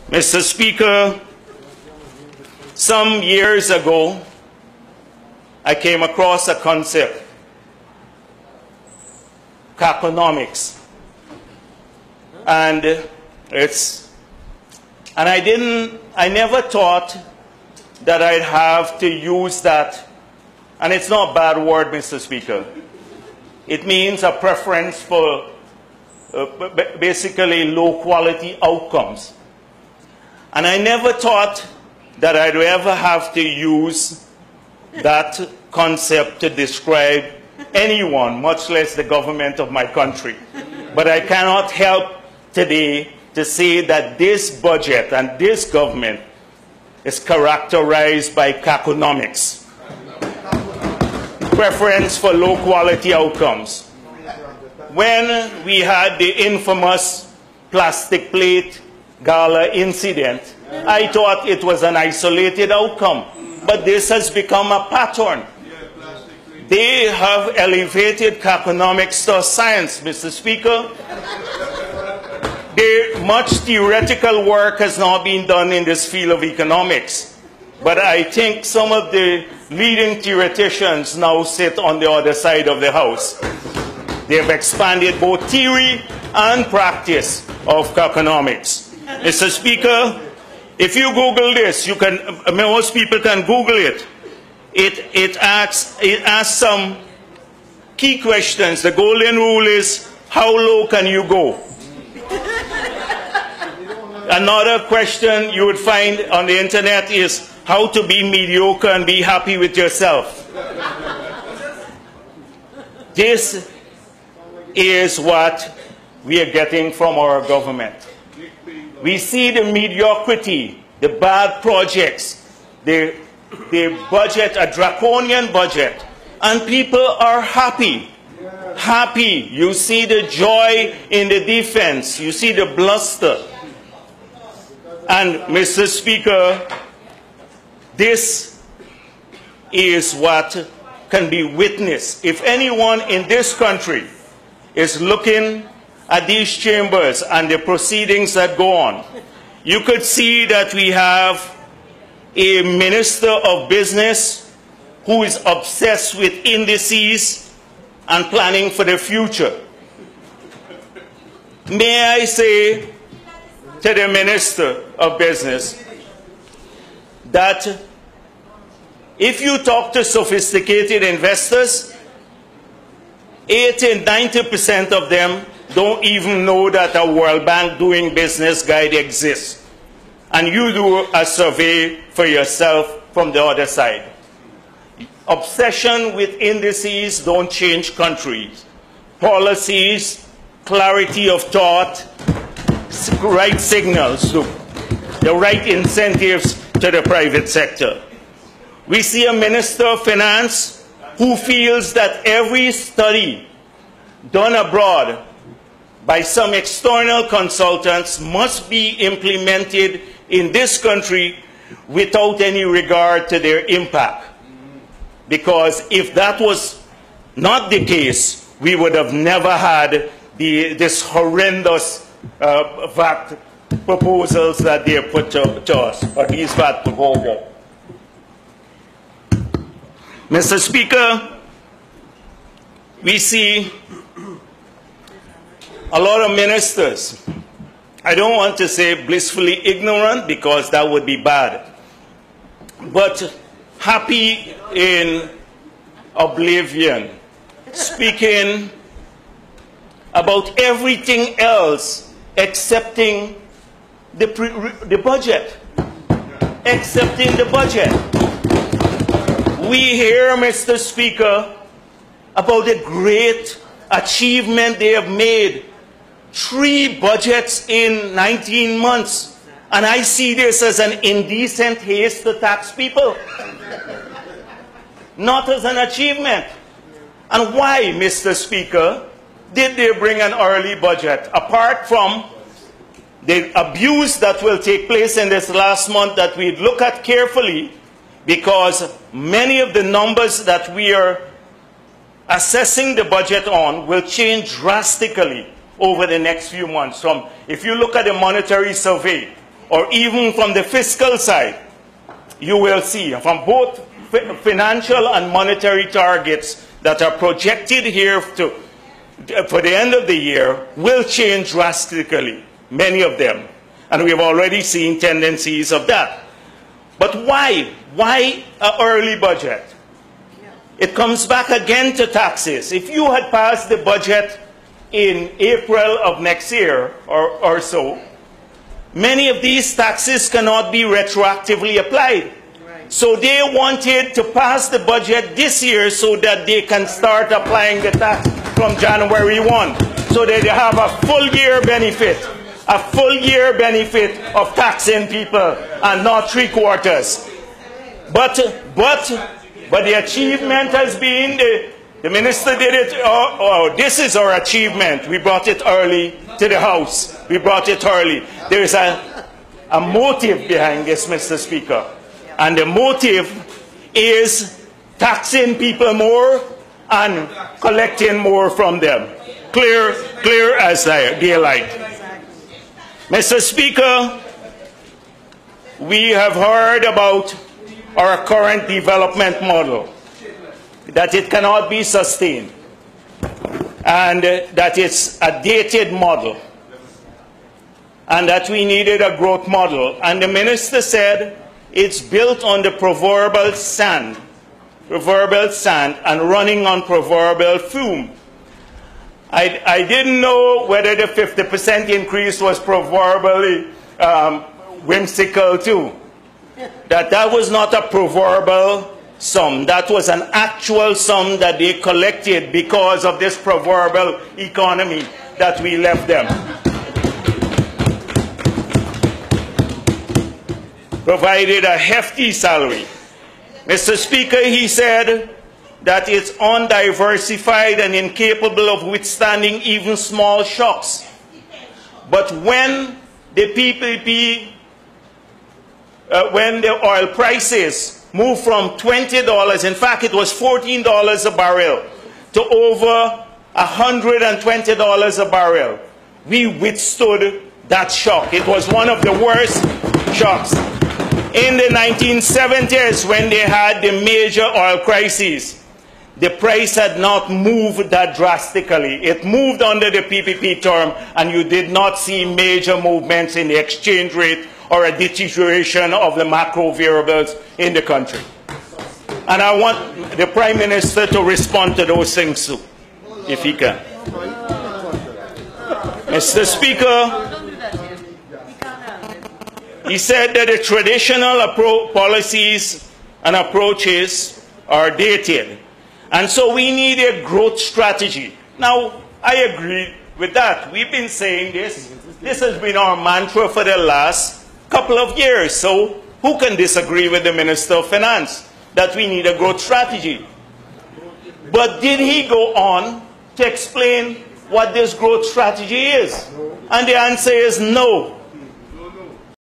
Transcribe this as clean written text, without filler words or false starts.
Mr. Speaker, some years ago, I came across a concept, caconomics, and I never thought that I'd have to use that, and it's not a bad word, Mr. Speaker. It means a preference for basically low-quality outcomes. And I never thought that I'd ever have to use that concept to describe anyone, much less the government of my country. But I cannot help today to say that this budget and this government is characterized by caconomics. Preference for low-quality outcomes. When we had the infamous plastic plate gala incident, I thought it was an isolated outcome, but this has become a pattern. They have elevated caconomics to science, Mr. Speaker. Much theoretical work has now been done in this field of economics, but I think some of the leading theoreticians now sit on the other side of the house. They have expanded both theory and practice of caconomics. Mr. Speaker, if you Google this, most people can Google it. It asks some key questions. The golden rule is, how low can you go? Another question you would find on the internet is how to be mediocre and be happy with yourself. This is what we are getting from our government. We see the mediocrity, the bad projects, the budget, a draconian budget, and people are happy. Happy. You see the joy in the defense. You see the bluster. And, Mr. Speaker, this is what can be witnessed. If anyone in this country is looking at these chambers and the proceedings that go on, you could see that we have a minister of business who is obsessed with indices and planning for the future. May I say to the minister of business that if you talk to sophisticated investors, 80–90% of them don't even know that a World Bank doing business guide exists. And you do a survey for yourself from the other side. Obsession with indices don't change countries. Policies, clarity of thought, right signals, the right incentives to the private sector. We see a minister of finance who feels that every study done abroad by some external consultants must be implemented in this country without any regard to their impact. Because if that was not the case, we would have never had this horrendous VAT proposals that they put to us, or these VAT proposals. Mr. Speaker, we see a lot of ministers, I don't want to say blissfully ignorant because that would be bad, but happy in oblivion, speaking about everything else excepting the budget. Excepting the budget. We hear, Mr. Speaker, about the great achievement they have made. 3 budgets in 19 months. And I see this as an indecent haste to tax people. Not as an achievement. And why, Mr. Speaker, did they bring an early budget? Apart from the abuse that will take place in this last month that we look at carefully, because many of the numbers that we are assessing the budget on will change drastically over the next few months. If you look at the monetary survey or even from the fiscal side, you will see from both financial and monetary targets that are projected here for the end of the year will change drastically, many of them. And we have already seen tendencies of that. But why? Why an early budget? It comes back again to taxes. If you had passed the budget in April of next year or so, many of these taxes cannot be retroactively applied. So they wanted to pass the budget this year so that they can start applying the tax from January 1. So that they have a full year benefit. A full year benefit of taxing people and not 3 quarters. But the achievement has been, the minister did it, this is our achievement. We brought it early to the House. We brought it early. There is a motive behind this, Mr. Speaker. And the motive is taxing people more and collecting more from them. Clear as daylight. Mr. Speaker, we have heard about our current development model, that it cannot be sustained, and that it's a dated model, and that we needed a growth model. And the minister said it's built on the proverbial sand and running on proverbial fume. I didn't know whether the 50% increase was proverbially whimsical too. That was not a proverbial sum. That was an actual sum that they collected because of this proverbial economy that we left them. Provided a hefty salary. Mr. Speaker, he said that it's undiversified and incapable of withstanding even small shocks. But when the PPP, when the oil prices moved from $20, in fact it was $14 a barrel, to over $120 a barrel, we withstood that shock. It was one of the worst shocks. In the 1970s, when they had the major oil crises, the price had not moved that drastically. It moved under the PPP term, and you did not see major movements in the exchange rate or a deterioration of the macro variables in the country. And I want the Prime Minister to respond to those things too, if he can. Mr. Speaker, he said that the traditional policies and approaches are dated. And so we need a growth strategy. Now, I agree with that. We've been saying this. This has been our mantra for the last couple of years. So who can disagree with the Minister of Finance that we need a growth strategy? But did he go on to explain what this growth strategy is? And the answer is no.